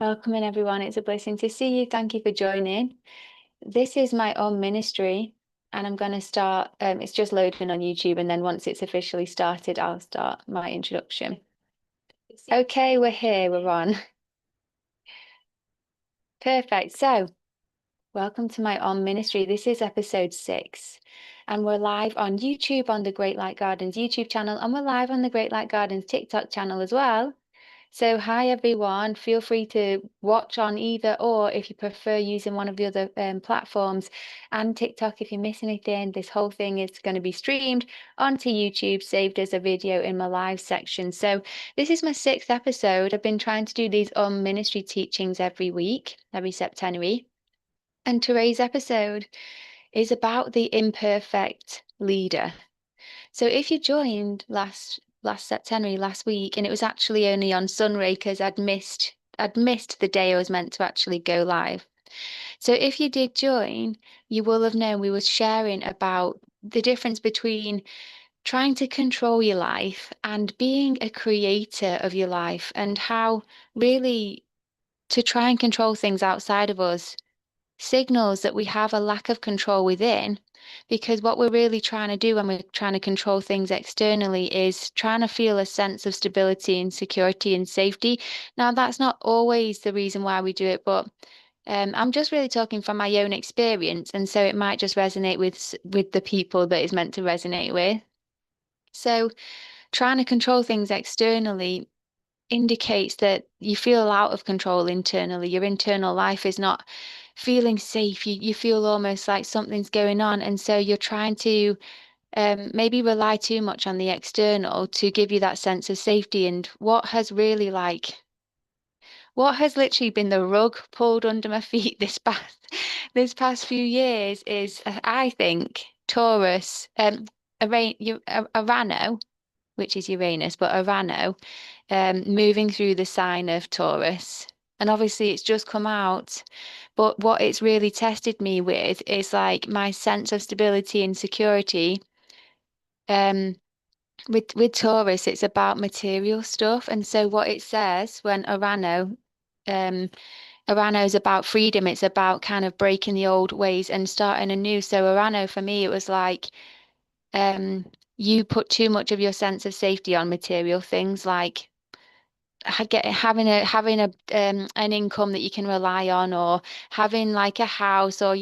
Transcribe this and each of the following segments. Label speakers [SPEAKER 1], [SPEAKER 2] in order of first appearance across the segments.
[SPEAKER 1] Welcome in, everyone. It's a blessing to see you. Thank you for joining. This is my AuM Ministry, and I'm going to start. It's just loading on YouTube, and then once it's officially started, I'll start my introduction. Okay, we're here. We're on. Perfect. So, welcome to my AuM Ministry. This is episode 6, and we're live on YouTube on the Great Light Gardens YouTube channel, and we're live on the Great Light Gardens TikTok channel as well. So hi everyone, feel free to watch on either, or if you prefer using one of the other platforms, and TikTok, if you miss anything, this whole thing is going to be streamed onto YouTube, saved as a video in my live section. So this is my 6th episode. I've been trying to do these AuM Ministry teachings every week, every September. And today's episode is about the imperfect leader. So if you joined last September, last week, and it was actually only on Sunray because I'd missed the day I was meant to actually go live. So if you did join, you will have known we were sharing about the difference between trying to control your life and being a creator of your life, and how really to try and control things outside of us signals that we have a lack of control within, because what we're really trying to do when we're trying to control things externally is trying to feel a sense of stability and security and safety. Now, that's not always the reason why we do it, but I'm just really talking from my own experience, and so it might just resonate with the people that it's meant to resonate with. So, trying to control things externally indicates that you feel out of control internally. Your internal life is not feeling safe. You feel almost like something's going on. And so you're trying to maybe rely too much on the external to give you that sense of safety. And what has literally been the rug pulled under my feet this past few years is, I think, Taurus, Urano, which is Uranus, but Urano, moving through the sign of Taurus. And obviously it's just come out, but what it's really tested me with is like my sense of stability and security. With Taurus, it's about material stuff. And so what it says when Urano is about freedom. It's about kind of breaking the old ways and starting anew. So Urano for me, it was like you put too much of your sense of safety on material things, like having a an income that you can rely on, or having like a house, or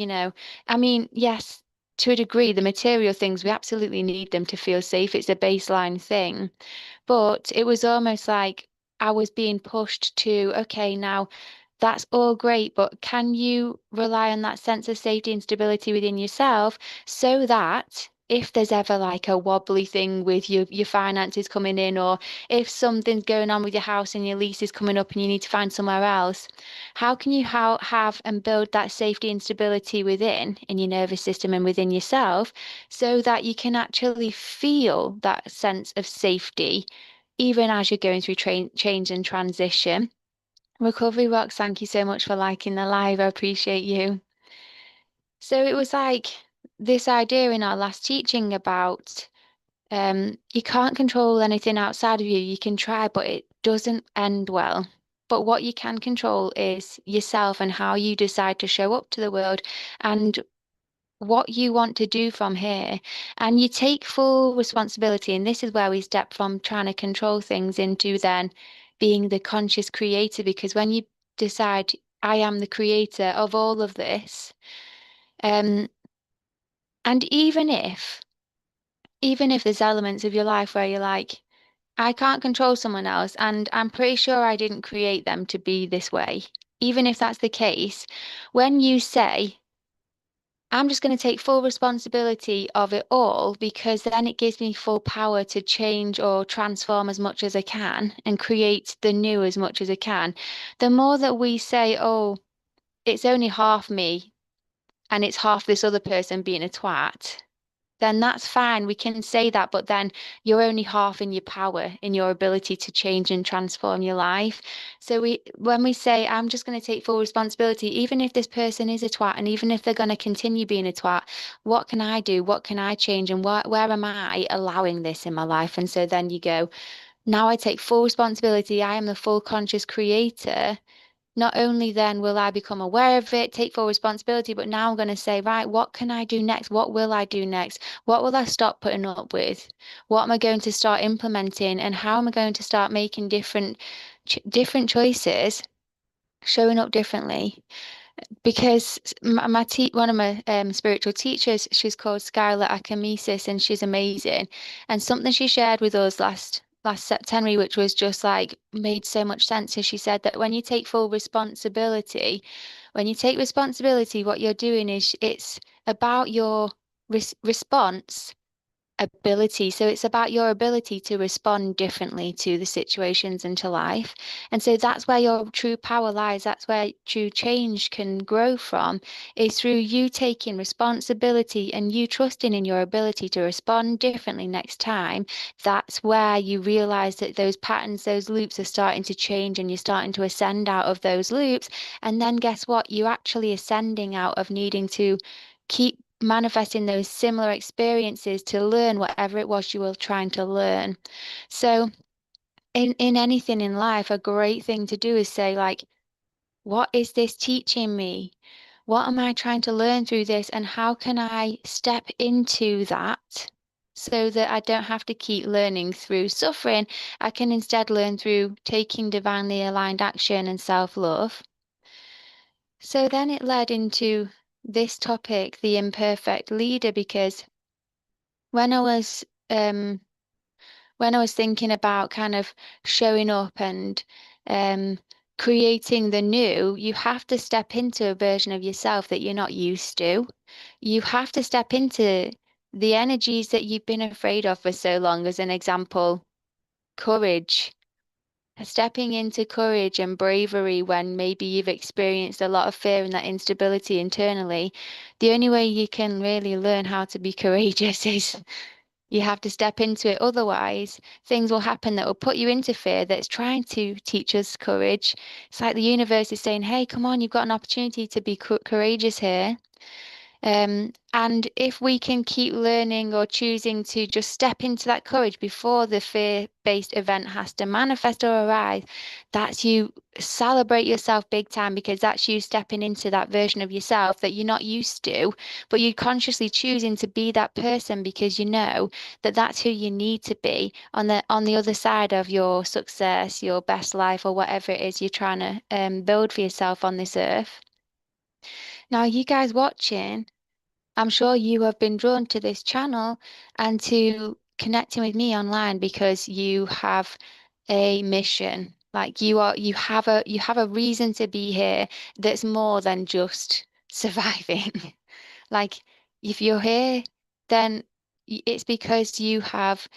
[SPEAKER 1] I mean, yes, to a degree, the material things, we absolutely need them to feel safe. It's a baseline thing. But it was almost like I was being pushed to, okay, now that's all great, but can you rely on that sense of safety and stability within yourself, so that if there's ever like a wobbly thing with your finances coming in, or if something's going on with your house and your lease is coming up and you need to find somewhere else, how can you have and build that safety and stability within in your nervous system and within yourself, so that you can actually feel that sense of safety even as you're going through change and transition. Recovery Rocks, thank you so much for liking the live. I appreciate you. So it was like this idea in our last teaching about you can't control anything outside of you. You can try, but it doesn't end well. But what you can control is yourself and how you decide to show up to the world, and what you want to do from here. And you take full responsibility. And this is where we step from trying to control things into then being the conscious creator. Because when you decide, I am the creator of all of this, and even if there's elements of your life where you're like, I can't control someone else, and I'm pretty sure I didn't create them to be this way. Even if that's the case, when you say, I'm just going to take full responsibility of it all, because then it gives me full power to change or transform as much as I can and create the new as much as I can. The more that we say, oh, it's only half me and it's half this other person being a twat, then that's fine. We can say that, but then you're only half in your power, in your ability to change and transform your life. So when we say, I'm just going to take full responsibility, even if this person is a twat, and even if they're going to continue being a twat, what can I do? What can I change? And where am I allowing this in my life? And so then you go, now I take full responsibility. I am the full conscious creator. not only then will I become aware of it, take full responsibility, but now I'm going to say, right, what can I do next? What will I do next? What will I stop putting up with? What am I going to start implementing? And how am I going to start making different choices, showing up differently? Because one of my spiritual teachers, she's called Skylar Akamesis, and she's amazing. And something she shared with us last September, which was just like made so much sense. So she said that when you take full responsibility, what you're doing is it's about your response ability. So it's about your ability to respond differently to the situations and to life. And so that's where your true power lies. That's where true change can grow from, is through you taking responsibility and you trusting in your ability to respond differently next time. That's where you realize that those patterns, those loops are starting to change and you're starting to ascend out of those loops. And then guess what? You're actually ascending out of needing to keep manifesting those similar experiences to learn whatever it was you were trying to learn. So in anything in life, a great thing to do is say, like, what is this teaching me? What am I trying to learn through this? And how can I step into that so that I don't have to keep learning through suffering? I can instead learn through taking divinely aligned action and self-love. So then it led into this topic, the imperfect leader, because when I was thinking about kind of showing up and um creating the new, you have to step into a version of yourself that you're not used to. You have to step into the energies that you've been afraid of for so long. As an example, courage. Stepping into courage and bravery when maybe you've experienced a lot of fear and that instability internally. The only way you can really learn how to be courageous is you have to step into it. Otherwise, things will happen that will put you into fear that's trying to teach us courage. It's like the universe is saying, hey, come on, you've got an opportunity to be courageous here. And if we can keep learning or choosing to just step into that courage before the fear-based event has to manifest or arise, that's you celebrate yourself big time, because that's you stepping into that version of yourself that you're not used to, but you're consciously choosing to be that person because you know that that's who you need to be on the other side of your success, your best life, or whatever it is you're trying to build for yourself on this earth. Now, you guys watching, I'm sure you have been drawn to this channel and to connecting with me online because you have a mission. Like you have a reason to be here that's more than just surviving. Like if you're here, then it's because you have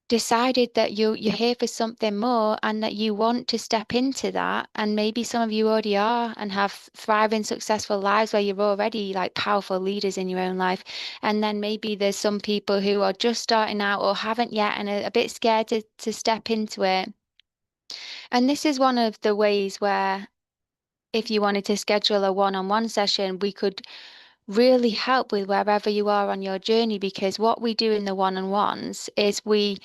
[SPEAKER 1] decided that you're here for something more and that you want to step into that. And maybe some of you already are and have thriving, successful lives where you're already like powerful leaders in your own life. And then maybe there's some people who are just starting out or haven't yet and are a bit scared to step into it. And this is one of the ways where if you wanted to schedule a one-on-one session, we could really help with wherever you are on your journey, because what we do in the one-on-ones is we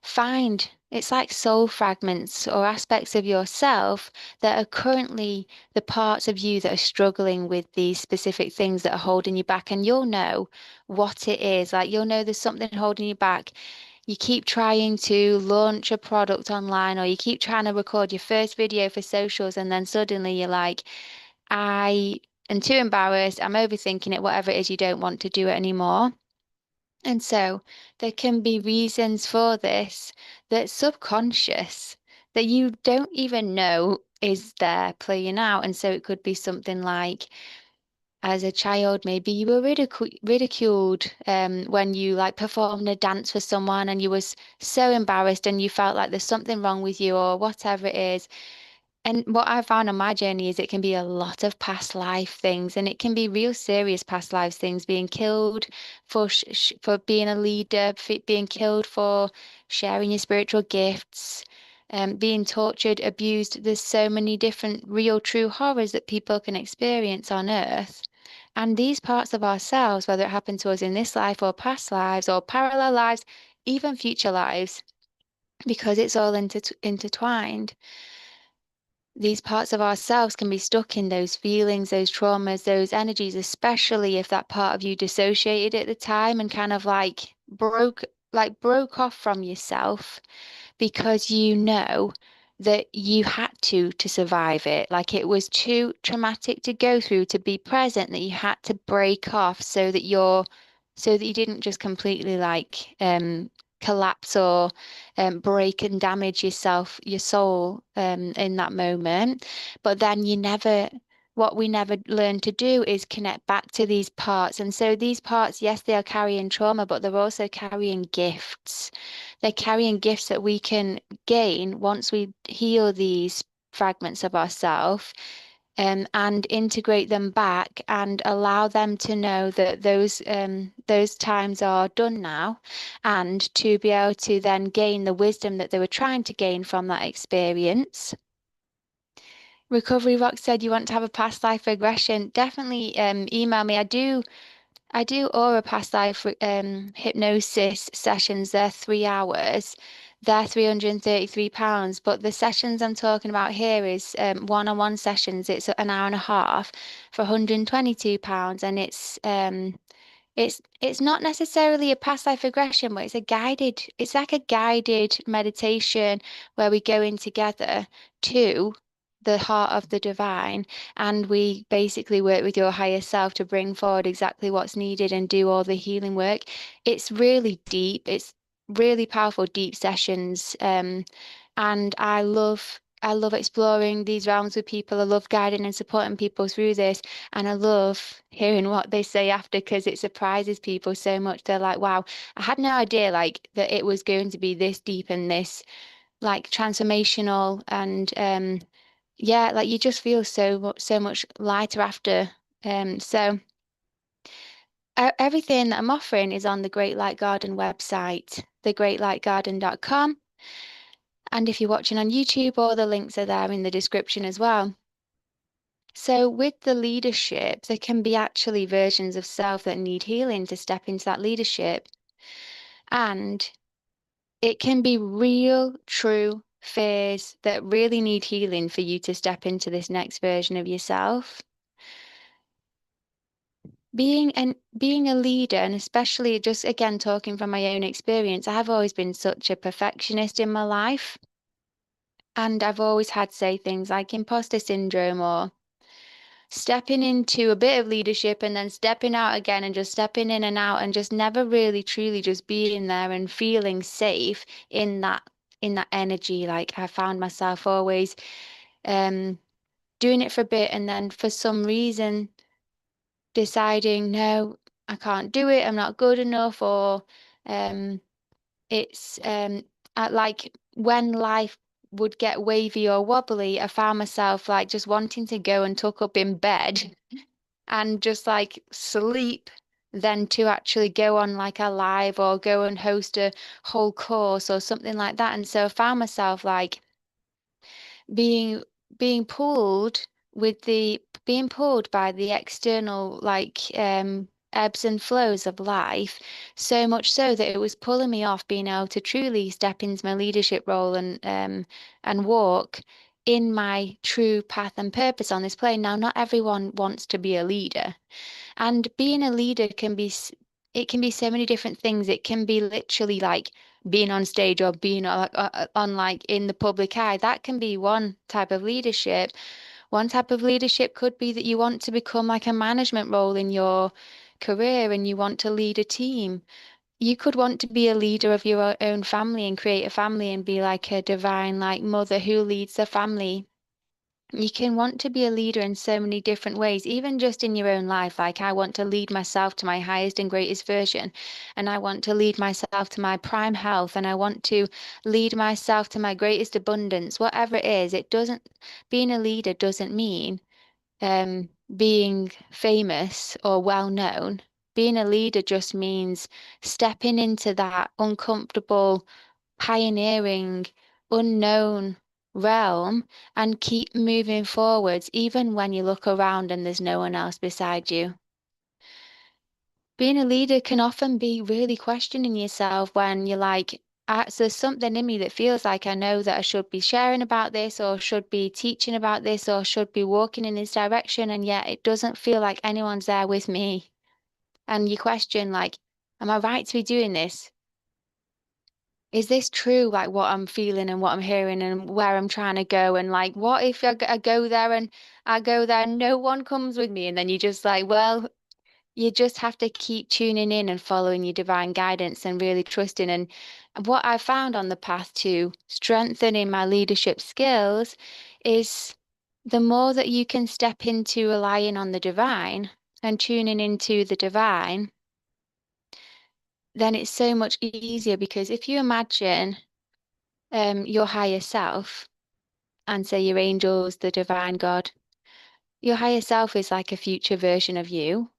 [SPEAKER 1] find it's like soul fragments or aspects of yourself that are currently the parts of you that are struggling with these specific things that are holding you back, and you'll know what it is. Like you'll know there's something holding you back. You keep trying to launch a product online, or you keep trying to record your first video for socials, and then suddenly you're like, I am too embarrassed, I'm overthinking it, whatever it is, you don't want to do it anymore. And so there can be reasons for this that's subconscious that you don't even know is there playing out. And so it could be something like, as a child, maybe you were ridiculed when you like performed a dance for someone and you was so embarrassed and you felt like there's something wrong with you or whatever it is. And what I found on my journey is it can be a lot of past life things, and it can be real serious past lives things, being killed for for being a leader, being killed for sharing your spiritual gifts, being tortured, abused. There's so many different real, true horrors that people can experience on Earth. And these parts of ourselves, whether it happened to us in this life or past lives or parallel lives, even future lives, because it's all intertwined, these parts of ourselves can be stuck in those feelings, those traumas, those energies, especially if that part of you dissociated at the time and kind of broke off from yourself because you know that you had to survive it. Like it was too traumatic to go through to be present, that you had to break off so that you didn't just completely collapse or break and damage yourself, your soul in that moment. But then what we never learn to do is connect back to these parts. And so these parts, yes, they are carrying trauma, but they're also carrying gifts. They're carrying gifts that we can gain once we heal these fragments of ourselves, and integrate them back and allow them to know that those times are done now, and to be able to then gain the wisdom that they were trying to gain from that experience. Recovery Rock said you want to have a past life regression. Definitely email me. I do Aura past life hypnosis sessions. They're 3 hours. They're £333. But the sessions I'm talking about here is one-on-one sessions. It's an hour and a half for £122, and it's not necessarily a past life regression, but it's like a guided meditation where we go in together to the heart of the divine, and we basically work with your higher self to bring forward exactly what's needed and do all the healing work. It's really deep. It's really powerful, deep sessions. And I love exploring these realms with people. I love guiding and supporting people through this. And I love hearing what they say after, because it surprises people so much. They're like, wow, I had no idea like that it was going to be this deep and this like transformational. And yeah, like you just feel so much lighter after. So everything that I'm offering is on the Great Light Garden website, thegreatlightgarden.com. And if you're watching on YouTube, all the links are there in the description as well. So with the leadership, there can be actually versions of self that need healing to step into that leadership. And it can be real, true fears that really need healing for you to step into this next version of yourself. Being a leader, and especially just again talking from my own experience, I have always been such a perfectionist in my life. And I've always had say things like imposter syndrome, or stepping into a bit of leadership and then stepping out again and just stepping in and out, and just never really truly just being there and feeling safe in that energy. Like I found myself always doing it for a bit, and then for some reason deciding, no, I can't do it, I'm not good enough, or um it's like when life would get wavy or wobbly, I found myself like just wanting to go and tuck up in bed and just like sleep, than to actually go on like a live or go and host a whole course or something like that. And so I found myself like being being pulled being pulled by the external ebbs and flows of life, so much so that it was pulling me off being able to truly step into my leadership role and walk in my true path and purpose on this plane. Now, not everyone wants to be a leader, and being a leader it can be so many different things. It can be literally like being on stage or being on like in the public eye. That can be one type of leadership. One type of leadership could be that you want to become like a management role in your career and you want to lead a team. You could want to be a leader of your own family and create a family and be like a divine like mother who leads the family. You can want to be a leader in so many different ways, even just in your own life. Like, I want to lead myself to my highest and greatest version, and I want to lead myself to my prime health, and I want to lead myself to my greatest abundance. Whatever it is, being a leader doesn't mean being famous or well known. Being a leader just means stepping into that uncomfortable, pioneering, unknown realm and keep moving forwards, even when you look around and there's no one else beside you. Being a leader can often be really questioning yourself when you're like, so there's something in me that feels like I know that I should be sharing about this or should be teaching about this or should be walking in this direction, and yet it doesn't feel like anyone's there with me. And you question, like, am I right to be doing this? Is this true, like what I'm feeling and what I'm hearing and where I'm trying to go? And like, what if I go there and no one comes with me? And then you just like, well, you just have to keep tuning in and following your divine guidance and really trusting. And what I found on the path to strengthening my leadership skills is the more that you can step into relying on the divine and tuning into the divine, then it's so much easier, because if you imagine your higher self and say your angels, the divine God, your higher self is like a future version of you,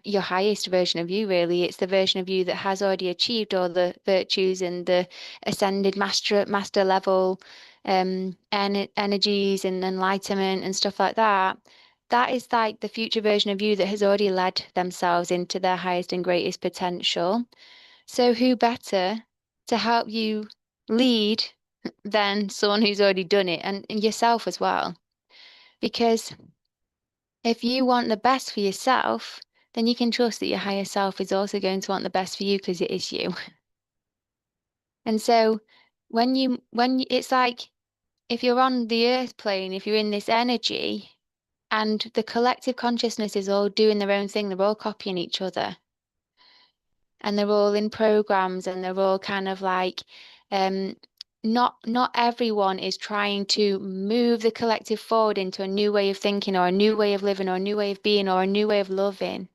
[SPEAKER 1] your highest version of you, really. It's the version of you that has already achieved all the virtues and the ascended master level energies and enlightenment and stuff like that. That is like the future version of you that has already led themselves into their highest and greatest potential. So who better to help you lead than someone who's already done it, and yourself as well? Because if you want the best for yourself, then you can trust that your higher self is also going to want the best for you, because it is you. And so it's like, if you're on the earth plane, if you're in this energy and the collective consciousness is all doing their own thing, they're all copying each other, and they're all in programs, and they're all kind of like um not everyone is trying to move the collective forward into a new way of thinking or a new way of living or a new way of being or a new way of loving.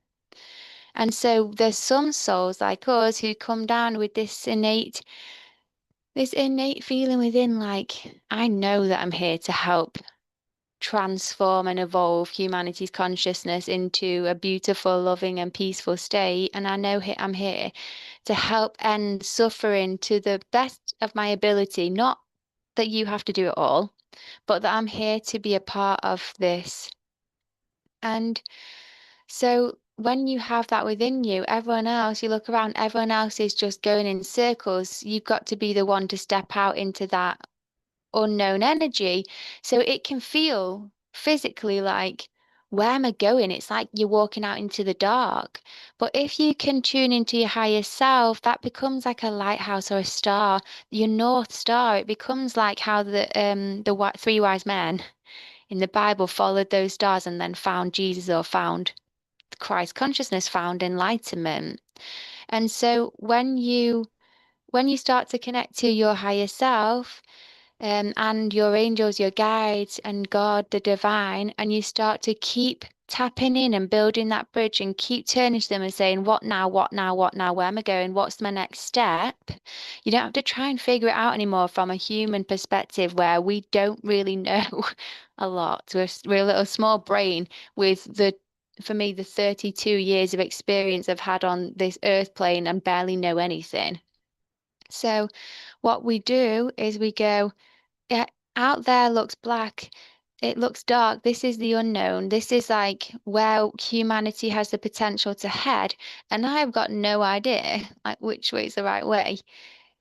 [SPEAKER 1] And so there's some souls like us who come down with this innate feeling within, like, I know that I'm here to help transform and evolve humanity's consciousness into a beautiful, loving, and peaceful state. And I know I'm here to help end suffering to the best of my ability. Not that you have to do it all, but that I'm here to be a part of this. And so when you have that within you, everyone else, you look around, everyone else is just going in circles. You've got to be the one to step out into that unknown energy. So it can feel physically like, where am I going? It's like you're walking out into the dark. But if you can tune into your higher self, that becomes like a lighthouse or a star, your North Star. It becomes like how the three wise men in the Bible followed those stars and then found Jesus, or found Christ consciousness, found enlightenment. And so when you start to connect to your higher self, and your angels, your guides, and God, the divine, and you start to keep tapping in and building that bridge and keep turning to them and saying, what now, what now, what now, where am I going, what's my next step? You don't have to try and figure it out anymore from a human perspective, where we don't really know a lot. We're a little small brain with for me, the 32 years of experience I've had on this earth plane, and barely know anything. So what we do is we go, yeah, out there looks black. It looks dark. This is the unknown. This is like where humanity has the potential to head. And I've got no idea like which way is the right way.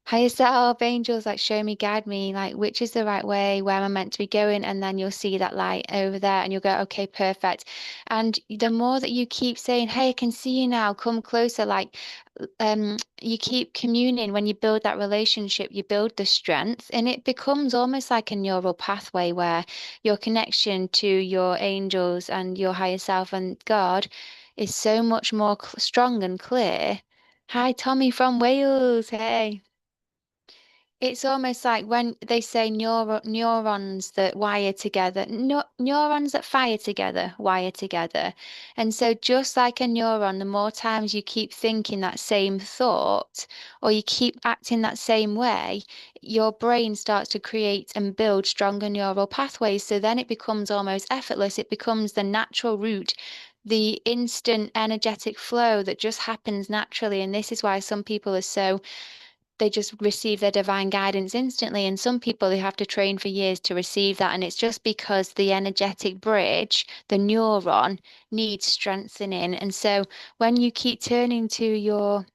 [SPEAKER 1] Higher self, angels, like show me, guide me, like which is the right way, where am I meant to be going? And then you'll see that light over there and you'll go, okay, perfect. And the more that you keep saying, hey, I can see you now, come closer, like you keep communing. When you build that relationship, you build the strength, and it becomes almost like a neural pathway where your connection to your angels and your higher self and God is so much more strong and clear. Hi, Tommy from Wales. Hey. It's almost like when they say neurons that wire together, no, neurons that fire together, wire together. And so just like a neuron, the more times you keep thinking that same thought or you keep acting that same way, your brain starts to create and build stronger neural pathways. So then it becomes almost effortless. It becomes the natural route, the instant energetic flow that just happens naturally. And this is why some people are so, they just receive their divine guidance instantly. And some people, they have to train for years to receive that. And it's just because the energetic bridge, the neuron, needs strengthening. And so when you keep turning to your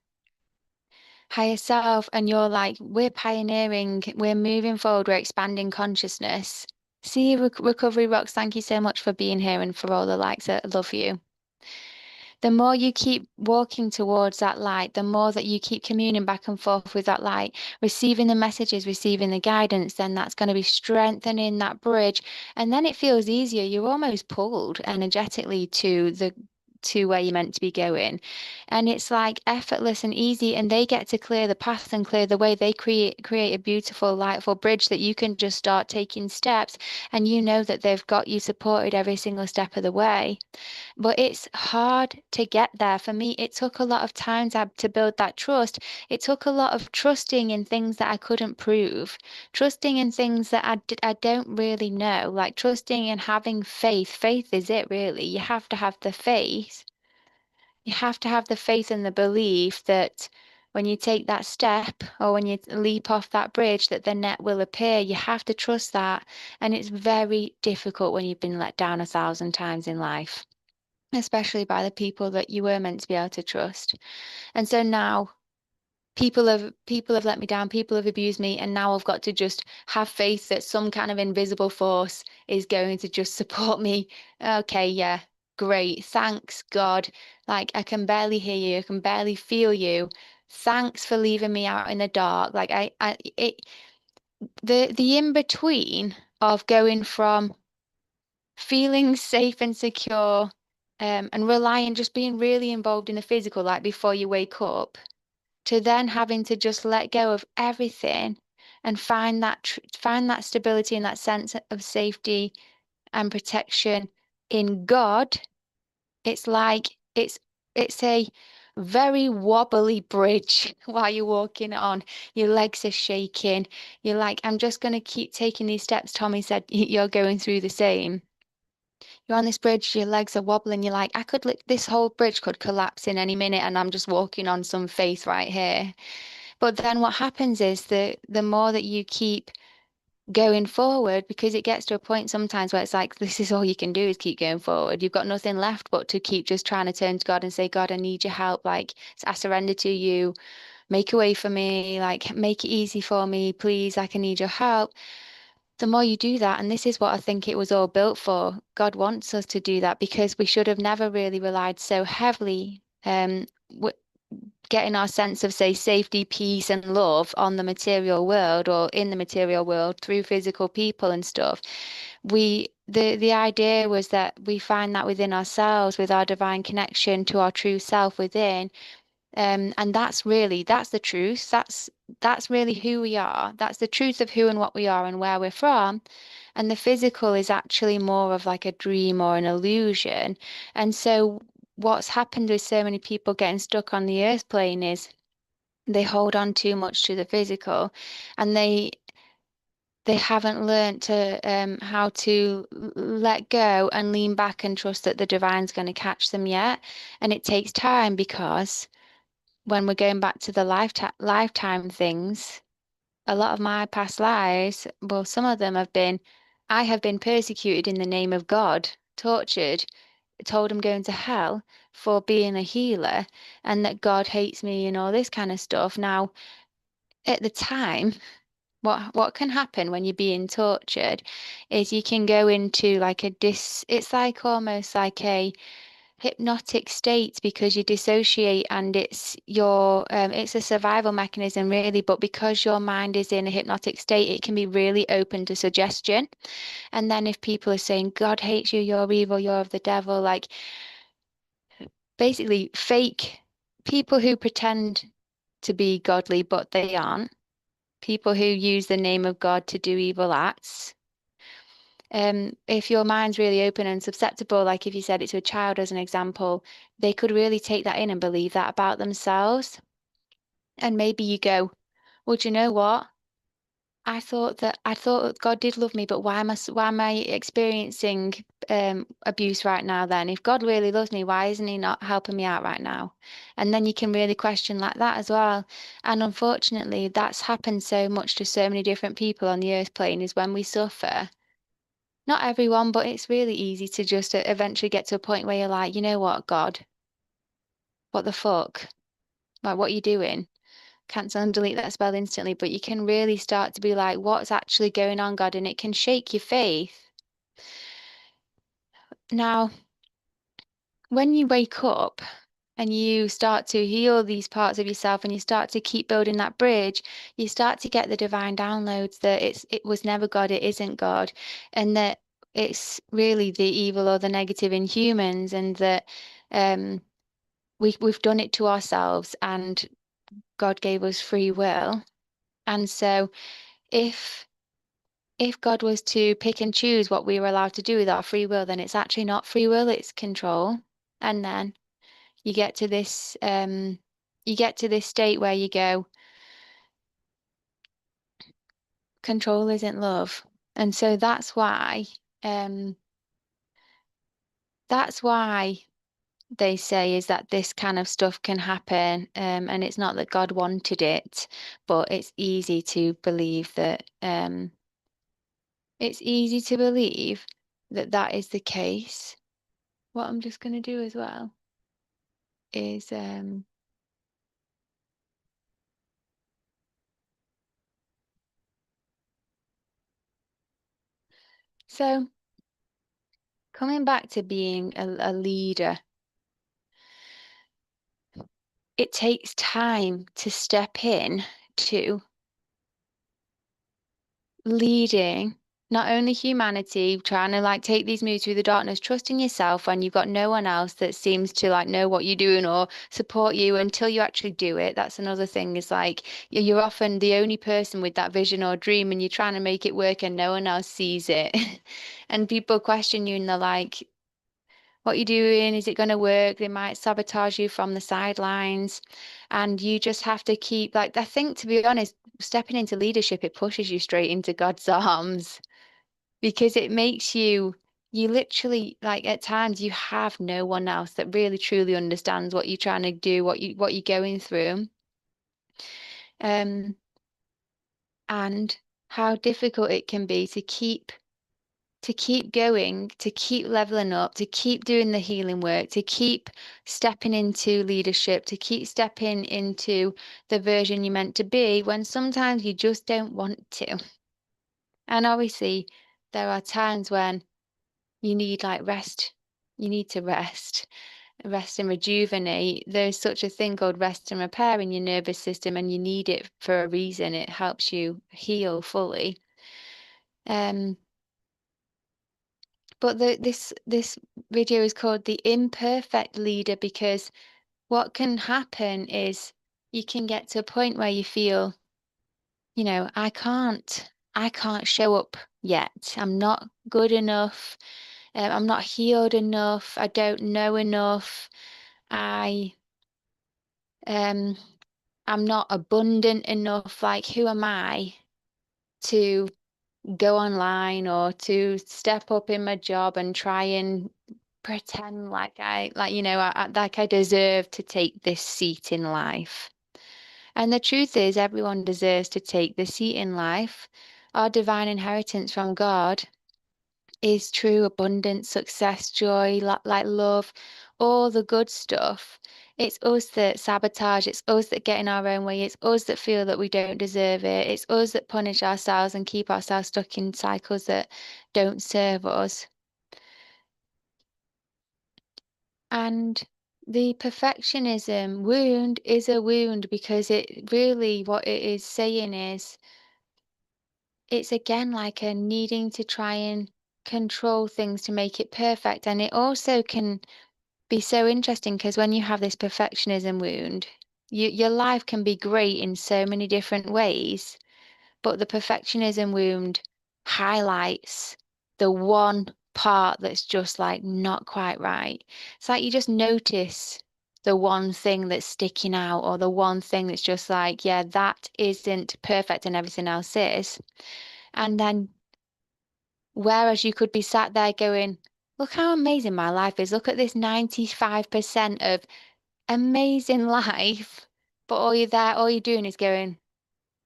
[SPEAKER 1] higher self, and you're like, we're pioneering, we're moving forward, we're expanding consciousness. See, Recovery Rocks, thank you so much for being here and for all the likes. I love you. The more you keep walking towards that light, the more that you keep communing back and forth with that light, receiving the messages, receiving the guidance, then that's going to be strengthening that bridge. And then it feels easier. You're almost pulled energetically to where you're meant to be going. And it's like effortless and easy, and they get to clear the path and clear the way. They create a beautiful, lightful bridge that you can just start taking steps, and you know that they've got you supported every single step of the way. But it's hard to get there. For me, it took a lot of time to build that trust. It took a lot of trusting in things that I couldn't prove, trusting in things that I don't really know, like trusting and having faith. Faith is it, really. You have to have the faith. You have to have the faith and the belief that when you take that step or when you leap off that bridge, that the net will appear. You have to trust that. And it's very difficult when you've been let down 1,000 times in life, especially by the people that you were meant to be able to trust. And so now people have let me down, people have abused me, and now I've got to just have faith that some kind of invisible force is going to just support me. Okay, yeah, great. Thanks, God. Like I can barely hear you, I can barely feel you. Thanks for leaving me out in the dark. Like the in between of going from feeling safe and secure, and relying, just being really involved in the physical, like before you wake up, to then having to just let go of everything and find that stability and that sense of safety and protection in God. It's like it's a very wobbly bridge while you're walking on. Your legs are shaking. You're like, I'm just going to keep taking these steps. Tommy said you're going through the same. You're on this bridge, your legs are wobbling. You're like, this whole bridge could collapse in any minute, and I'm just walking on some faith right here. But then what happens is the more that you keep going forward, because it gets to a point sometimes where it's like, this is all you can do is keep going forward. You've got nothing left but to keep just trying to turn to God and say, God, I need your help. Like, I surrender to you. Make a way for me. Like, make it easy for me, please. Like, I need your help. The more you do that, and this is what I think it was all built for, God wants us to do that, because we should have never really relied so heavily, getting our sense of, say, safety, peace, and love on the material world, or in the material world through physical people and stuff. The idea was that we find that within ourselves, with our divine connection to our true self within. And that's the truth. That's really who we are. That's the truth of who and what we are and where we're from. And the physical is actually more of like a dream or an illusion. And so what's happened with so many people getting stuck on the earth plane is they hold on too much to the physical, and they haven't learned to how to let go and lean back and trust that the divine's going to catch them yet. And it takes time, because when we're going back to the lifetime things, a lot of my past lives, well, some of them I have been persecuted in the name of God, tortured, told I'm going to hell for being a healer, and that God hates me and all this kind of stuff. Now, at the time, what can happen when you're being tortured is you can go into like it's like almost like a hypnotic state, because you dissociate, and it's a survival mechanism really, but because your mind is in a hypnotic state, it can be really open to suggestion. And then if people are saying God hates you, you're evil, you're of the devil, like basically fake people who pretend to be godly but they aren't, people who use the name of God to do evil acts. If your mind's really open and susceptible, like if you said it to a child as an example, they could really take that in and believe that about themselves. And maybe you go, well, do you know what? I thought God did love me, but why am I experiencing abuse right now then? If God really loves me, why isn't he not helping me out right now? And then you can really question like that as well. And unfortunately, that's happened so much to so many different people on the earth plane, is when we suffer. Not everyone, but it's really easy to just eventually get to a point where you're like, you know what, God, what the fuck? Like, what are you doing? cancel and delete that spell instantly, but you can really start to be like, what's actually going on, God? And it can shake your faith. Now, when you wake up and you start to heal these parts of yourself and you start to keep building that bridge, you start to get the divine downloads that it was never God, it isn't God, and that it's really the evil or the negative in humans, and that we've done it to ourselves, and God gave us free will. And so if God was to pick and choose what we were allowed to do with our free will, then it's actually not free will, it's control. And then you get to this state where you go, control isn't love. And so um that's why they say is that this kind of stuff can happen, and it's not that God wanted it, but it's easy to believe that that is the case. What I'm just going to do as well is so coming back to being a leader, it takes time to step in to leading not only humanity, trying to like take these moves through the darkness, trusting yourself when you've got no one else that seems to like know what you're doing or support you until you actually do it. That's another thing, is like you're often the only person with that vision or dream and you're trying to make it work and no one else sees it. And people question you and they're like, what you're doing, is it going to work? They might sabotage you from the sidelines. And you just have to keep, like, I think, to be honest, stepping into leadership, it pushes you straight into God's arms, because it makes you literally, like, at times you have no one else that really truly understands what you're trying to do, what you're going through. And how difficult it can be to keep going, to keep leveling up, to keep doing the healing work, to keep stepping into leadership, to keep stepping into the version you're meant to be, when sometimes you just don't want to. And obviously, there are times when you need like rest. You need to rest and rejuvenate. There's such a thing called rest and repair in your nervous system, and you need it for a reason. It helps you heal fully. But this video is called The Imperfect Leader, because what can happen is you can get to a point where you feel, I can't show up yet. I'm not good enough. I'm not healed enough. I don't know enough. I um I'm not abundant enough. Like, who am I to go online or to step up in my job and try and pretend like I deserve to take this seat in life. And the truth is, everyone deserves to take the seat in life. Our divine inheritance from God is true abundance, success, joy, like love, all the good stuff. It's us that sabotage, it's us that get in our own way, it's us that feel that we don't deserve it, it's us that punish ourselves and keep ourselves stuck in cycles that don't serve us. And the perfectionism wound is a wound, because it really, what it is saying is, it's again like a needing to try and control things to make it perfect. And it also can be so interesting, because when you have this perfectionism wound, your life can be great in so many different ways, but the perfectionism wound highlights the one part that's just like not quite right. It's like you just notice the one thing that's sticking out, or the one thing that's just like, yeah, that isn't perfect and everything else is. And then, whereas you could be sat there going, look how amazing my life is. Look at this 95% of amazing life. But all you're doing is going,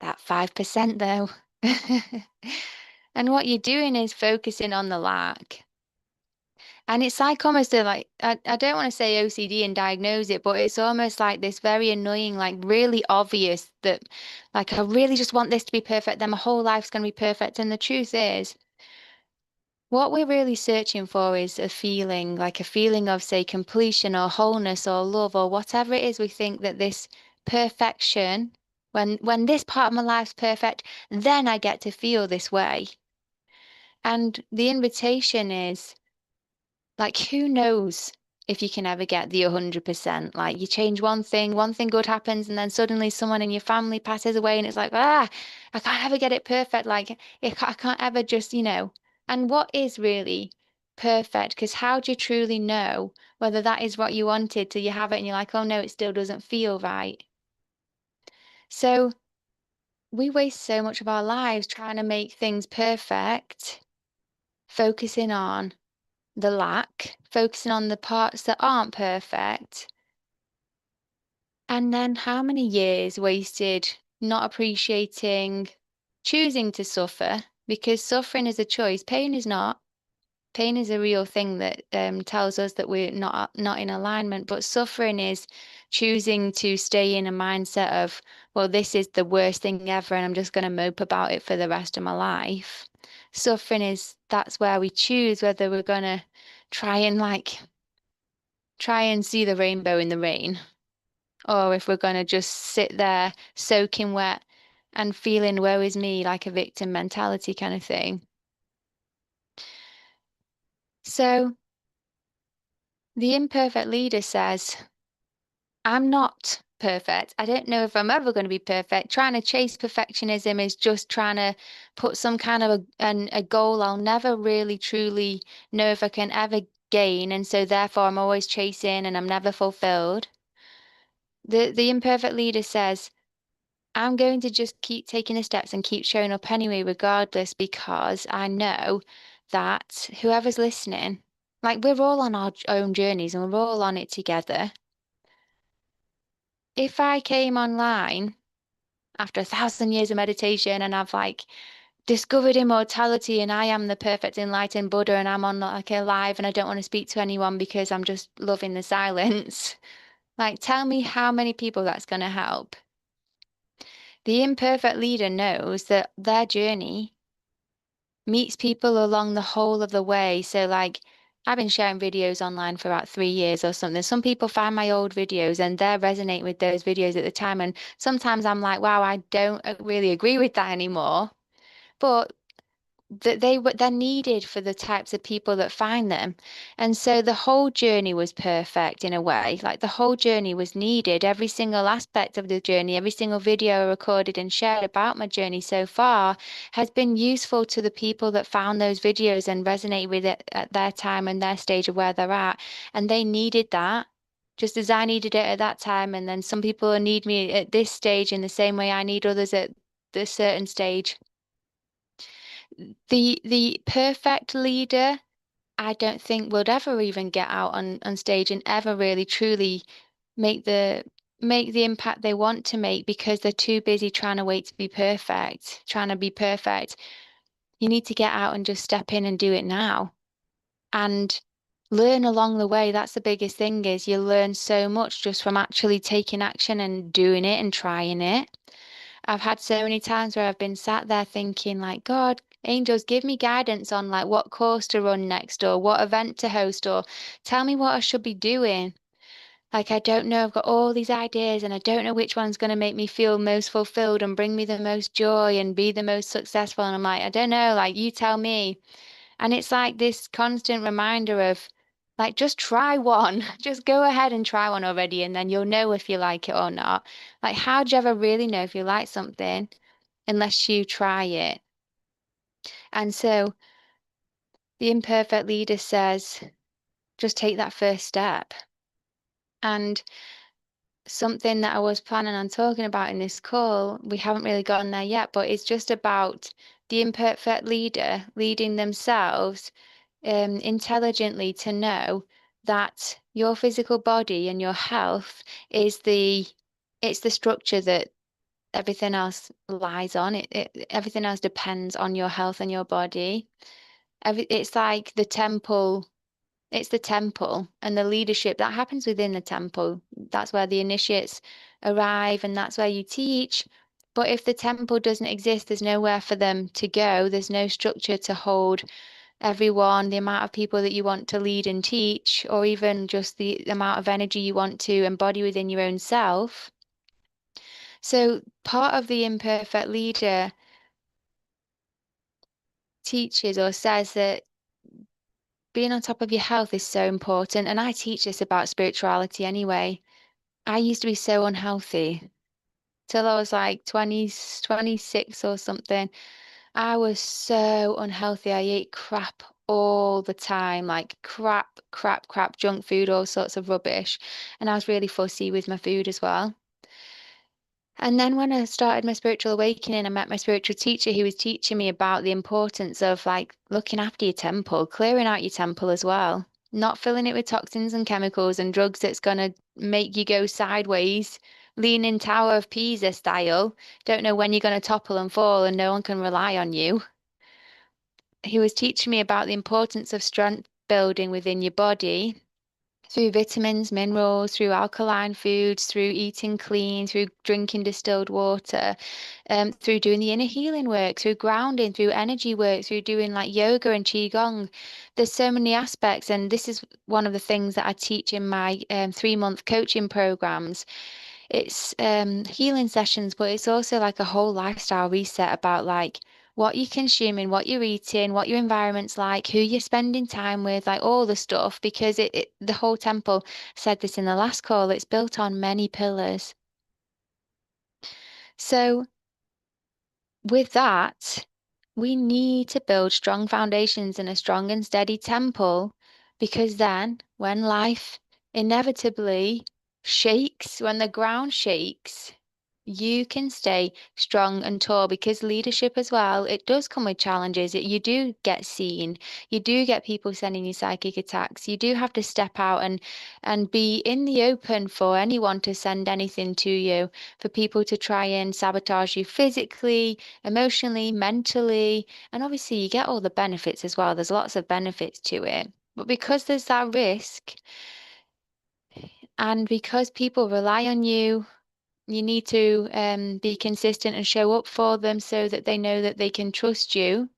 [SPEAKER 1] that 5% though. And what you're doing is focusing on the lack. And it's like almost a like I don't want to say OCD and diagnose it, but it's almost like this very annoying, like really obvious that like I really just want this to be perfect, then my whole life's gonna be perfect. And the truth is, what we're really searching for is a feeling, like a feeling of, say, completion or wholeness or love or whatever it is we think that this perfection, when this part of my life's perfect, then I get to feel this way. And the invitation is like, who knows if you can ever get the 100%? Like, you change one thing good happens, and then suddenly someone in your family passes away, and it's like, I can't ever get it perfect. Like, I can't ever just, And what is really perfect? Because how do you truly know whether that is what you wanted till you have it and you're like, oh no, it still doesn't feel right? So we waste so much of our lives trying to make things perfect, focusing on the lack, focusing on the parts that aren't perfect. And then how many years wasted not appreciating, choosing to suffer, because suffering is a choice. Pain is not. Pain is a real thing that tells us that we're not in alignment, but suffering is choosing to stay in a mindset of, well, this is the worst thing ever, and I'm just going to mope about it for the rest of my life. Suffering is that's where we choose whether we're going to try and like try and see the rainbow in the rain, or if we're going to just sit there soaking wet and feeling woe is me, like a victim mentality kind of thing. So the imperfect leader says, I'm not perfect. I don't know if I'm ever going to be perfect. Trying to chase perfectionism is just trying to put some kind of a goal I'll never really truly know if I can ever gain. And so therefore I'm always chasing and I'm never fulfilled. The imperfect leader says, I'm going to just keep taking the steps and keep showing up anyway, regardless, because I know that whoever's listening, like we're all on our own journeys and we're all on it together. If I came online after 1,000 years of meditation and I've like discovered immortality and I am the perfect enlightened Buddha and I'm on like alive and I don't want to speak to anyone because I'm just loving the silence, like tell me how many people that's going to help. The imperfect leader knows that their journey meets people along the whole of the way. So, like, I've been sharing videos online for about 3 years or something. Some people find my old videos and they resonate with those videos at the time. And sometimes I'm like, wow, I don't really agree with that anymore. But that they're needed for the types of people that find them. And so the whole journey was perfect in a way. Like the whole journey was needed. Every single aspect of the journey, every single video I recorded and shared about my journey so far has been useful to the people that found those videos and resonate with it at their time and their stage of where they're at. And they needed that. Just as I needed it at that time, and then some people need me at this stage in the same way I need others at this certain stage. The perfect leader, I don't think would ever even get out on stage and ever really truly make the impact they want to make because they're too busy trying to wait to be perfect, trying to be perfect. You need to get out and just step in and do it now and learn along the way. That's the biggest thing is you learn so much just from actually taking action and doing it and trying it. I've had so many times where I've been sat there thinking like, God, angels, give me guidance on like what course to run next or what event to host or tell me what I should be doing. Like, I don't know. I've got all these ideas and I don't know which one's going to make me feel most fulfilled and bring me the most joy and be the most successful. And I'm like, I don't know. Like, you tell me. And it's like this constant reminder of like, just try one. Just go ahead and try one already, and then you'll know if you like it or not. Like, how do you ever really know if you like something unless you try it? And so the imperfect leader says, just take that first step. And something that I was planning on talking about in this call, we haven't really gotten there yet, but it's just about the imperfect leader leading themselves intelligently to know that your physical body and your health is it's the structure that everything else lies on. Everything else depends on your health and your body. It's like the temple. It's the temple and the leadership that happens within the temple. That's where the initiates arrive and that's where you teach. But if the temple doesn't exist, there's nowhere for them to go. There's no structure to hold everyone, the amount of people that you want to lead and teach, or even just the amount of energy you want to embody within your own self. So part of the imperfect leader teaches or says that being on top of your health is so important. And I teach this about spirituality anyway. I used to be so unhealthy till I was like 20, 26 or something. I was so unhealthy. I ate crap all the time, like crap, junk food, all sorts of rubbish. And I was really fussy with my food as well. And then when I started my spiritual awakening, I met my spiritual teacher who was teaching me about the importance of like looking after your temple, clearing out your temple as well, not filling it with toxins and chemicals and drugs that's going to make you go sideways, leaning Tower of Pisa style. Don't know when you're going to topple and fall, and no one can rely on you. He was teaching me about the importance of strength building within your body through vitamins, minerals, through alkaline foods, through eating clean, through drinking distilled water, through doing the inner healing work, through grounding, through energy work, through doing like yoga and qigong. There's so many aspects, and this is one of the things that I teach in my 3-month coaching programs. It's healing sessions, but it's also like a whole lifestyle reset about like what you're consuming, what you're eating, what your environment's like, who you're spending time with, like all the stuff, because the whole temple said this in the last call, it's built on many pillars. So with that, we need to build strong foundations in a strong and steady temple because then when life inevitably shakes, when the ground shakes, you can stay strong and tall because leadership as well, it does come with challenges. You do get seen. You do get people sending you psychic attacks. You do have to step out and be in the open for anyone to send anything to you, for people to try and sabotage you physically, emotionally, mentally. And obviously you get all the benefits as well. There's lots of benefits to it. But because there's that risk, and because people rely on you, you need to be consistent and show up for them so that they know that they can trust you.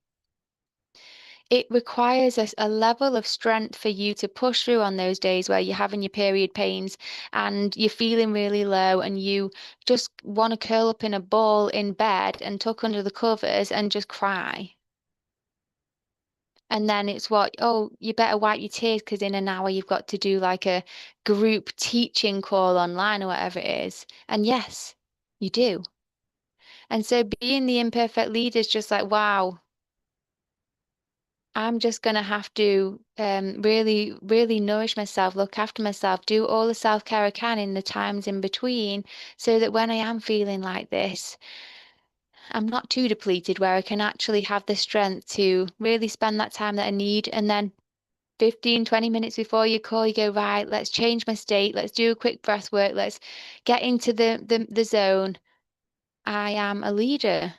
[SPEAKER 1] It requires a level of strength for you to push through on those days where you're having your period pains and you're feeling really low and you just want to curl up in a ball in bed and tuck under the covers and just cry. And then it's what, oh, you better wipe your tears because in an hour you've got to do like a group teaching call online or whatever it is. And yes, you do. And so being the imperfect leader is just like, wow, I'm just going to have to really, really nourish myself, look after myself, do all the self-care I can in the times in between so that when I am feeling like this, I'm not too depleted where I can actually have the strength to really spend that time that I need. And then 15, 20 minutes before you call, you go, right, let's change my state. Let's do a quick breath work. Let's get into the zone. I am a leader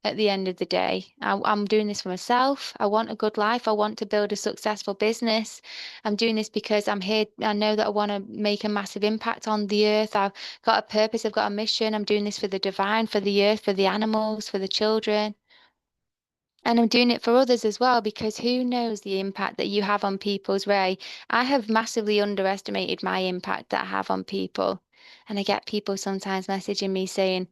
[SPEAKER 1] at the end of the day. I'm doing this for myself. I want a good life. I want to build a successful business. I'm doing this because I'm here. I know that I want to make a massive impact on the earth. I've got a purpose. I've got a mission. I'm doing this for the divine, for the earth, for the animals, for the children. And I'm doing it for others as well because who knows the impact that you have on people's way. I have massively underestimated my impact that I have on people. And I get people sometimes messaging me saying,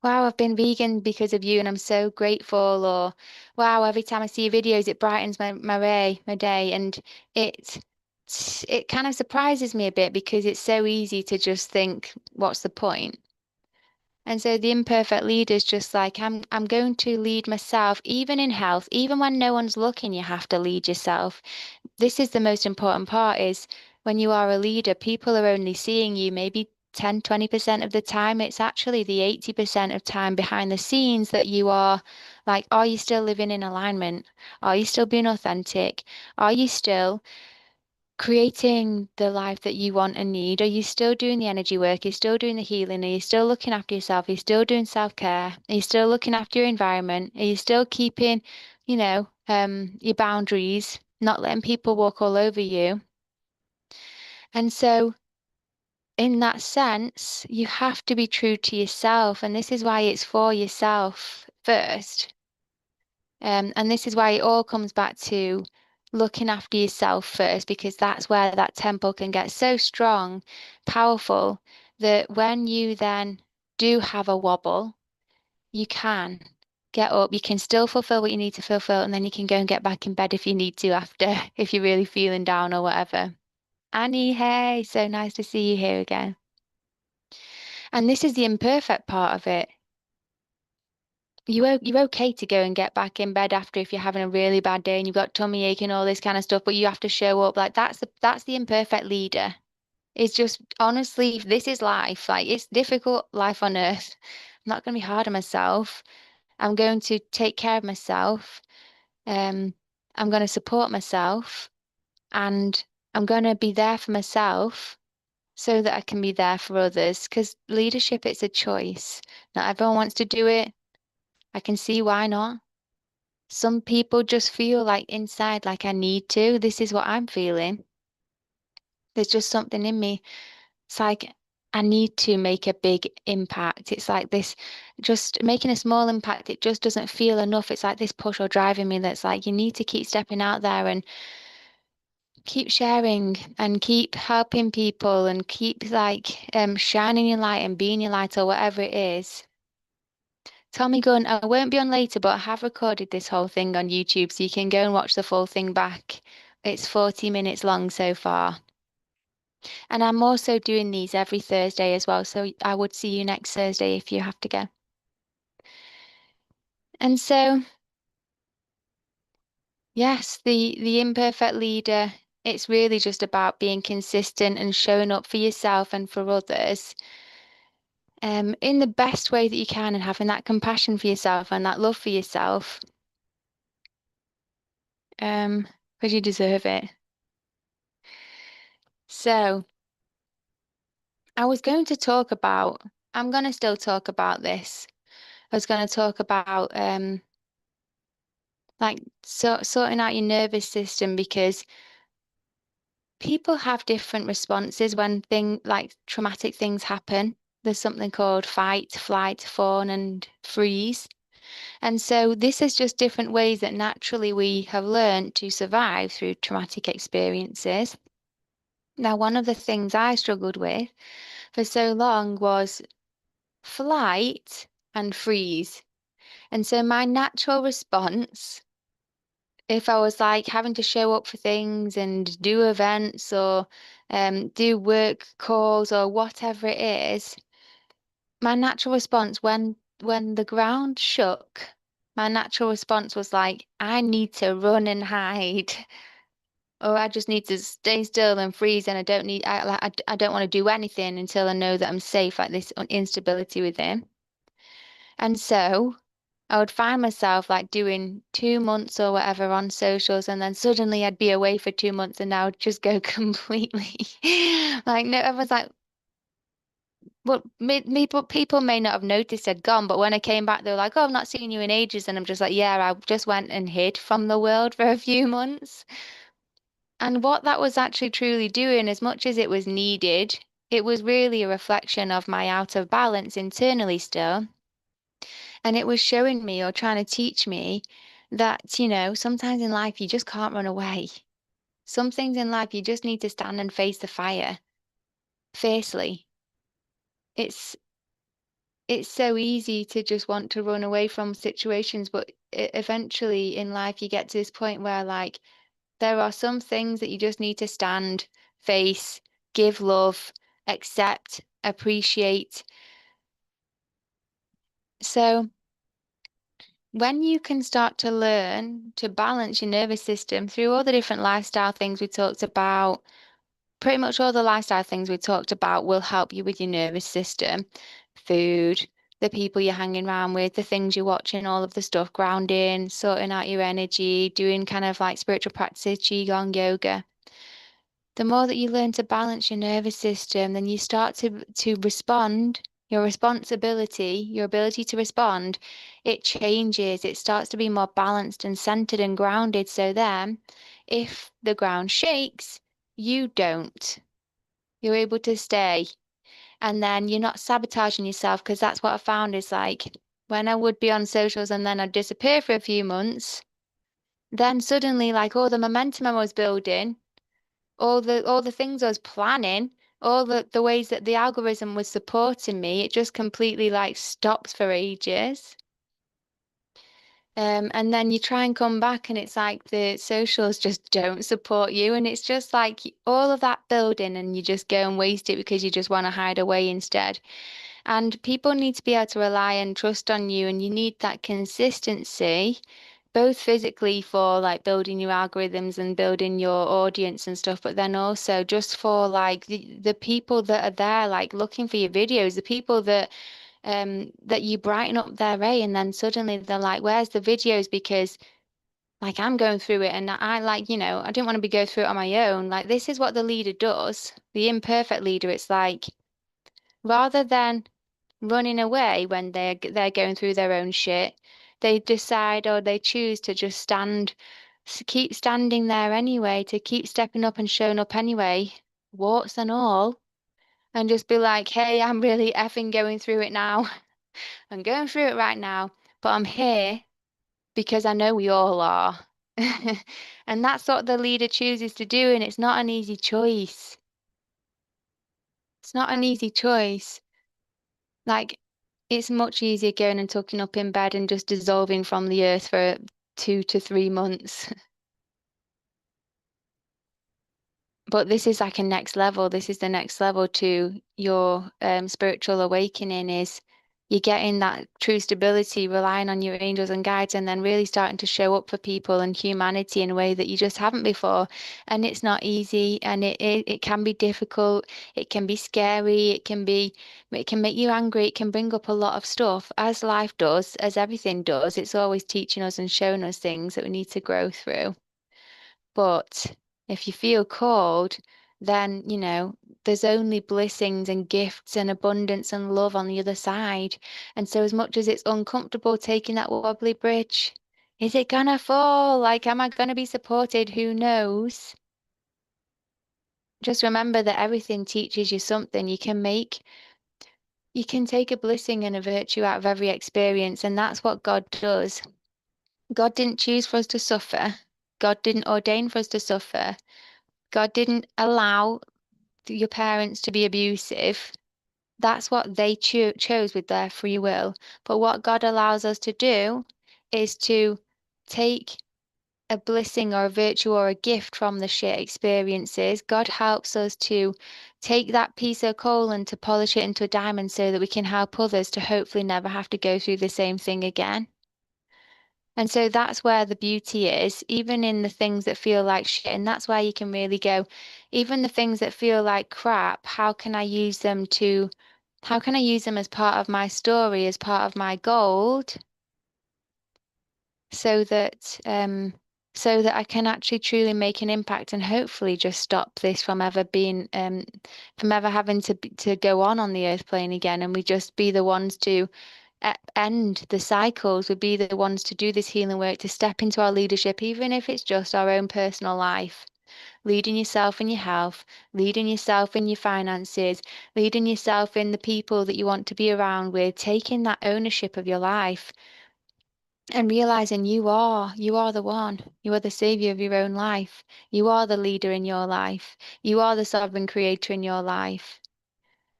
[SPEAKER 1] wow, I've been vegan because of you and I'm so grateful. Or wow, every time I see your videos, it brightens my day. And it it kind of surprises me a bit because it's so easy to just think, what's the point? And so the imperfect leader is just like, I'm going to lead myself, even in health, even when no one's looking, you have to lead yourself. This is the most important part is when you are a leader, people are only seeing you maybe 10, 20% of the time. It's actually the 80% of time behind the scenes that you are like, are you still living in alignment? Are you still being authentic? Are you still creating the life that you want and need? Are you still doing the energy work? Are you still doing the healing? Are you still looking after yourself? Are you still doing self-care? Are you still looking after your environment? Are you still keeping, your boundaries, not letting people walk all over you? And so in that sense, you have to be true to yourself. And this is why it's for yourself first. And this is why it all comes back to looking after yourself first, because that's where that temple can get so strong, powerful, that when you then do have a wobble, you can get up, you can still fulfill what you need to fulfill, and then you can go and get back in bed if you need to after, if you're really feeling down or whatever. Annie, hey, so nice to see you here again. And this is the imperfect part of it. You're okay to go and get back in bed after if you're having a really bad day and you've got tummy ache and all this kind of stuff, but you have to show up. Like that's the imperfect leader. It's just honestly, this is life. Like it's difficult life on earth. I'm not going to be hard on myself. I'm going to take care of myself. Um, I'm going to support myself and I'm going to be there for myself so that I can be there for others. Because leadership, it's a choice. Not everyone wants to do it. I can see why not. Some people just feel like inside, like I need to. This is what I'm feeling. There's just something in me. It's like I need to make a big impact. It's like this, just making a small impact, it just doesn't feel enough. It's like this push or drive in me that's like you need to keep stepping out there and keep sharing and keep helping people and keep like shining your light and being your light or whatever it is. Tommy Gunn, I won't be on later, but I have recorded this whole thing on YouTube, so you can go and watch the full thing back. It's 40 minutes long so far. And I'm also doing these every Thursday as well, so I would see you next Thursday if you have to go. And so, yes, the imperfect leader, it's really just about being consistent and showing up for yourself and for others, in the best way that you can and having that compassion for yourself and that love for yourself, because you deserve it. So, I was going to talk about, I'm going to still talk about this. I was going to talk about like sorting out your nervous system because people have different responses when like traumatic things happen. There's something called fight, flight, fawn, and freeze. And so this is just different ways that naturally we have learned to survive through traumatic experiences. Now, one of the things I struggled with for so long was flight and freeze. And so my natural response, if I was like having to show up for things and do events or do work calls or whatever it is, my natural response when the ground shook, my natural response was like, I need to run and hide. Or I just need to stay still and freeze, and I don't need. I don't want to do anything until I know that I'm safe. Like this instability within, and so I would find myself like doing 2 months or whatever on socials, and then suddenly I'd be away for 2 months, and I would just go completely like no. I was like, well, people may not have noticed I'd gone, but when I came back, they were like, "Oh, I've not seen you in ages," and I'm just like, "Yeah, I just went and hid from the world for a few months." And what that was actually truly doing, as much as it was needed, it was really a reflection of my out of balance internally still. And it was showing me or trying to teach me that, sometimes in life you just can't run away. Some things in life you just need to stand and face the fire fiercely. It's it's so easy to just want to run away from situations, but eventually in life you get to this point where like there are some things that you just need to stand, face, give love, accept, appreciate. So when you can start to learn to balance your nervous system through all the different lifestyle things we talked about, pretty much all the lifestyle things we talked about will help you with your nervous system. Food, the people you're hanging around with, the things you're watching, all of the stuff, grounding, sorting out your energy, doing kind of like spiritual practices, qigong, yoga. The more that you learn to balance your nervous system, then you start to respond. Your responsibility, your ability to respond, it changes. It starts to be more balanced and centered and grounded. So then, if the ground shakes, you don't. You're able to stay. And then you're not sabotaging yourself, because that's what I found is like when I would be on socials and then I'd disappear for a few months, then suddenly like all the momentum I was building, all the things I was planning, all the ways that the algorithm was supporting me, it just completely like stops for ages. And then you try and come back and it's like the socials just don't support you. And it's just like all of that building and you just go and waste it because you just want to hide away instead. And people need to be able to rely and trust on you, and you need that consistency, both physically for like building your algorithms and building your audience and stuff, but then also just for like the people that are there, like looking for your videos, the people that you brighten up their day, and then suddenly they're like, "Where's the videos?" Because like I'm going through it, and I like, I didn't want to be going through it on my own. Like this is what the leader does, the imperfect leader. It's like rather than running away when they're going through their own shit, they decide or they choose to just keep standing there anyway, to keep stepping up and showing up anyway, warts and all, and just be like, hey, I'm really effing going through it now. I'm going through it right now, but I'm here because I know we all are. And that's what the leader chooses to do, and it's not an easy choice. It's not an easy choice. Like, it's much easier going and tucking up in bed and just dissolving from the earth for 2 to 3 months. But this is like a next level. This is the next level to your spiritual awakening is you're getting that true stability, relying on your angels and guides, and then really starting to show up for people and humanity in a way that you just haven't before. And it's not easy, and it can be difficult. It can be scary. It can make you angry. It can bring up a lot of stuff, as life does, as everything does. It's always teaching us and showing us things that we need to grow through. But if you feel called, then, there's only blessings and gifts and abundance and love on the other side. And so, as much as it's uncomfortable taking that wobbly bridge, is it gonna fall? Like, am I gonna be supported? Who knows? Just remember that everything teaches you something. You can take a blessing and a virtue out of every experience, and that's what God does. God didn't choose for us to suffer. God didn't ordain for us to suffer. God didn't allow your parents to be abusive. That's what they chose with their free will. But what God allows us to do is to take a blessing or a virtue or a gift from the shit experiences. God helps us to take that piece of coal and to polish it into a diamond so that we can help others to hopefully never have to go through the same thing again. And so that's where the beauty is, even in the things that feel like shit. And that's where you can really go, even the things that feel like crap, how can I use them as part of my story, as part of my gold, so that I can actually truly make an impact and hopefully just stop this from ever having to go on the earth plane again, and we just be the ones to end the cycles, would be the ones to do this healing work, to step into our leadership, even if it's just our own personal life, leading yourself in your health, leading yourself in your finances, leading yourself in the people that you want to be around with, taking that ownership of your life and realizing you are the one. You are the savior of your own life. You are the leader in your life. You are the sovereign creator in your life.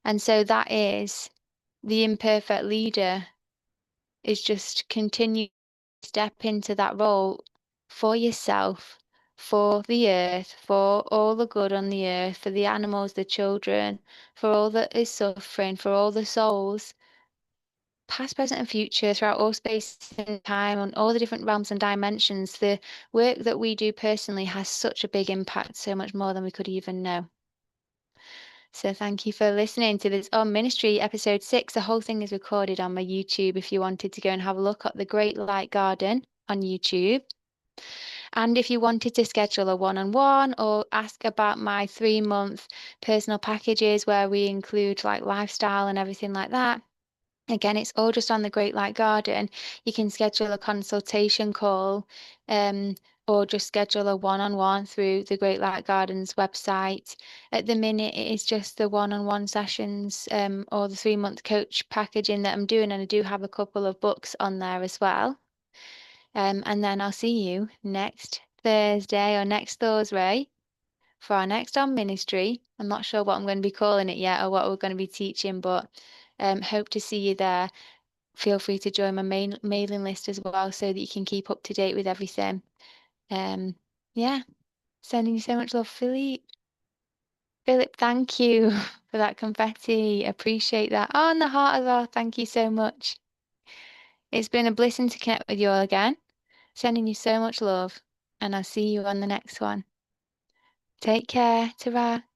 [SPEAKER 1] And so that is the imperfect leader, is just continue to step into that role for yourself, for the earth, for all the good on the earth, for the animals, the children, for all that is suffering, for all the souls, past, present, and future, throughout all space and time, on all the different realms and dimensions. The work that we do personally has such a big impact, so much more than we could even know. So thank you for listening to this AuM Ministry episode 6. The whole thing is recorded on my YouTube if you wanted to go and have a look at the Great Light Garden on YouTube. And if you wanted to schedule a one-on-one or ask about my 3-month personal packages where we include like lifestyle and everything like that, again, it's all just on the Great Light Garden. You can schedule a consultation call, or just schedule a one-on-one through the Great Light Gardens website. At the minute, it is just the one-on-one sessions or the 3-month coach packaging that I'm doing, and I do have a couple of books on there as well. And then I'll see you next Thursday or next Thursday for our next AuM Ministry. I'm not sure what I'm going to be calling it yet or what we're going to be teaching, but hope to see you there. Feel free to join my mailing list as well so that you can keep up to date with everything. Yeah, sending you so much love, Philippe. Philip, thank you for that confetti. Appreciate that. Oh, and the heart as well. Thank you so much. It's been a blessing to connect with you all again. Sending you so much love, and I'll see you on the next one. Take care. Ta-ra.